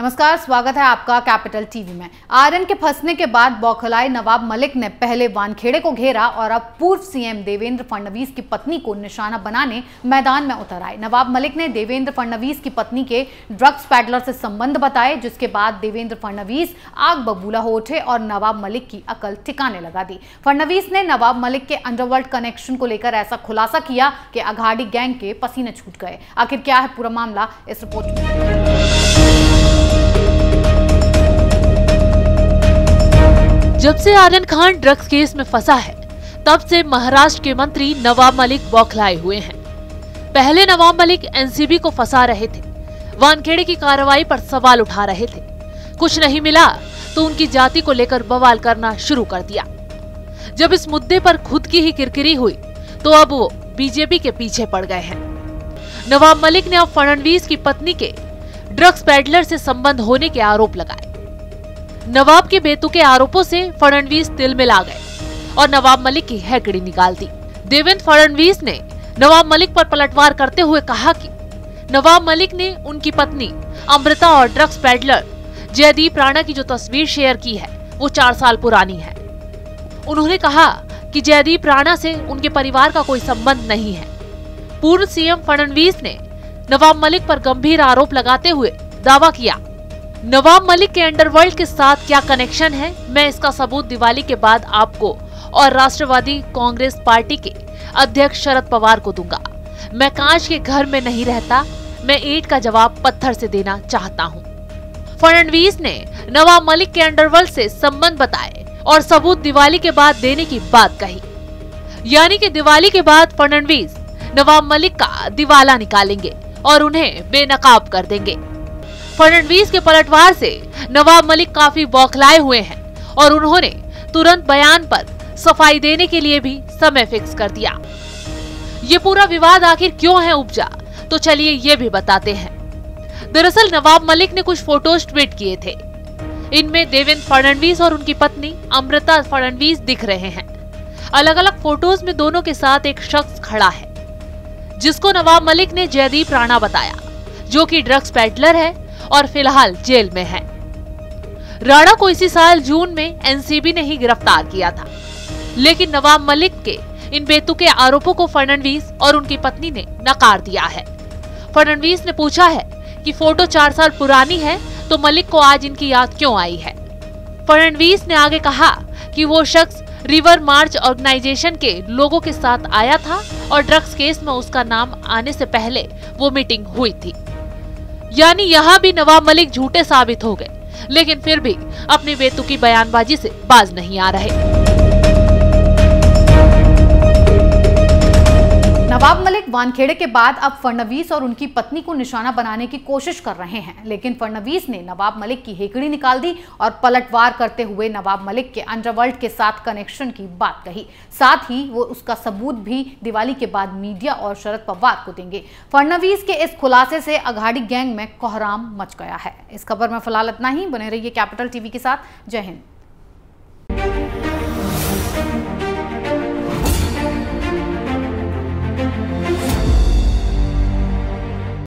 नमस्कार, स्वागत है आपका कैपिटल टीवी में। आर्यन के फंसने के बाद बौखलाए नवाब मलिक ने पहले वानखेड़े को घेरा और अब पूर्व सीएम देवेंद्र फडणवीस की पत्नी को निशाना बनाने मैदान में उतर आए। नवाब मलिक ने देवेंद्र फडणवीस की पत्नी के ड्रग्स पैडलर से संबंध बताए, जिसके बाद देवेंद्र फडणवीस आग बबूला हो उठे और नवाब मलिक की अकल ठिकाने लगा दी। फडणवीस ने नवाब मलिक के अंडरवर्ल्ड कनेक्शन को लेकर ऐसा खुलासा किया कि अघाड़ी गैंग के पसीने छूट गए। आखिर क्या है पूरा मामला, इस रिपोर्ट में। जब से आर्यन खान ड्रग्स केस में फंसा है, तब से महाराष्ट्र के मंत्री नवाब मलिक बौखलाए हुए हैं। पहले नवाब मलिक एनसीबी को फंसा रहे थे, वानखेड़े की कार्रवाई पर सवाल उठा रहे थे। कुछ नहीं मिला तो उनकी जाति को लेकर बवाल करना शुरू कर दिया। जब इस मुद्दे पर खुद की ही किरकिरी हुई तो अब वो बीजेपी के पीछे पड़ गए हैं। नवाब मलिक ने अब फडणवीस की पत्नी के ड्रग्स पैडलर से संबंध होने के आरोप लगाए। नवाब के बेतुके आरोपों से फडणवीस तिल मिला गए और नवाब मलिक की हैकड़ी निकाल दी। देवेंद्र फडणवीस ने नवाब मलिक पर पलटवार करते हुए कहा कि नवाब मलिक ने उनकी पत्नी अमृता और ड्रग्स पैडलर जयदीप राणा की जो तस्वीर शेयर की है वो 4 साल पुरानी है। उन्होंने कहा कि जयदीप राणा से उनके परिवार का कोई संबंध नहीं है। पूर्व सीएम फडणवीस ने नवाब मलिक पर गंभीर आरोप लगाते हुए दावा किया, नवाब मलिक के अंडरवर्ल्ड के साथ क्या कनेक्शन है, मैं इसका सबूत दिवाली के बाद आपको और राष्ट्रवादी कांग्रेस पार्टी के अध्यक्ष शरद पवार को दूंगा। मैं कांच के घर में नहीं रहता, मैं ईंट का जवाब पत्थर से देना चाहता हूं। फडणवीस ने नवाब मलिक के अंडरवर्ल्ड से संबंध बताए और सबूत दिवाली के बाद देने की बात कही। यानी कि दिवाली के बाद फडणवीस नवाब मलिक का दिवाला निकालेंगे और उन्हें बेनकाब कर देंगे। फडणवीस के पलटवार से नवाब मलिक काफी बौखलाए हुए हैं और उन्होंने तुरंत बयान पर सफाई देने के लिए भी समय फिक्स कर दिया। ये पूरा विवाद आखिर क्यों है उपजा, तो चलिए ये भी बताते हैं। दरअसल नवाब मलिक ने कुछ फोटोज ट्वीट किए थे। इनमें देवेंद्र फडणवीस और उनकी पत्नी अमृता फडणवीस दिख रहे हैं। अलग अलग फोटोज में दोनों के साथ एक शख्स खड़ा है, जिसको नवाब मलिक ने जयदीप राणा बताया, जो कि ड्रग्स पैडलर है और फिलहाल जेल में है। राणा को इसी साल जून में एनसीबी ने ही गिरफ्तार किया था, लेकिन नवाब मलिक के इन बेतुके आरोपों को फडणवीस और उनकी पत्नी ने नकार दिया है। फडणवीस ने पूछा है कि फोटो 4 साल पुरानी है तो मलिक को आज इनकी याद क्यों आई है। फडणवीस ने आगे कहा कि वो शख्स रिवर मार्च ऑर्गेनाइजेशन के लोगों के साथ आया था और ड्रग्स केस में उसका नाम आने से पहले वो मीटिंग हुई थी। यानी यहाँ भी नवाब मलिक झूठे साबित हो गए, लेकिन फिर भी अपनी बेतुकी बयानबाजी से बाज नहीं आ रहे। नवाब मलिक वानखेड़े के बाद अब फडणवीस और उनकी पत्नी को निशाना बनाने की कोशिश कर रहे हैं, लेकिन फडणवीस ने नवाब मलिक की हेकड़ी निकाल दी और पलटवार करते हुए नवाब मलिक के अंडरवर्ल्ड के साथ कनेक्शन की बात कही। साथ ही वो उसका सबूत भी दिवाली के बाद मीडिया और शरद पवार को देंगे। फडणवीस के इस खुलासे से अघाड़ी गैंग में कोहराम मच गया है। इस खबर में फिलहाल इतना ही। बने रहिए कैपिटल टीवी के साथ। जय हिंद।